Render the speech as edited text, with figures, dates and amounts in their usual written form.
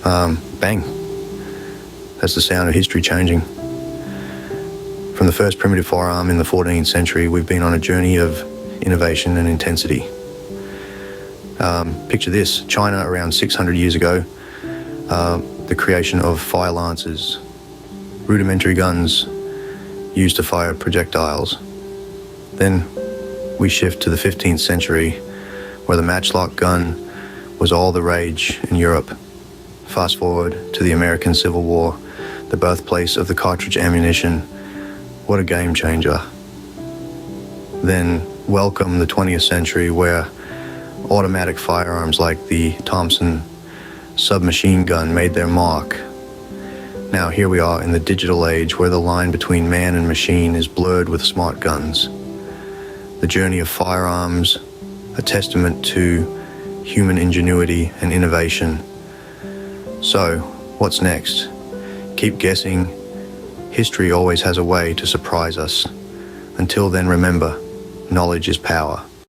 Bang. That's the sound of history changing. From the first primitive firearm in the 14th century, we've been on a journey of innovation and intensity. Picture this, China around 600 years ago, the creation of fire lances, rudimentary guns used to fire projectiles. Then we shift to the 15th century, where the matchlock gun was all the rage in Europe. Fast forward to the American Civil War, the birthplace of the cartridge ammunition. What a game changer. Then welcome the 20th century, where automatic firearms like the Thompson submachine gun made their mark. Now here we are in the digital age, where the line between man and machine is blurred with smart guns. The journey of firearms, a testament to human ingenuity and innovation. So, what's next? Keep guessing. History always has a way to surprise us. Until then, remember, knowledge is power.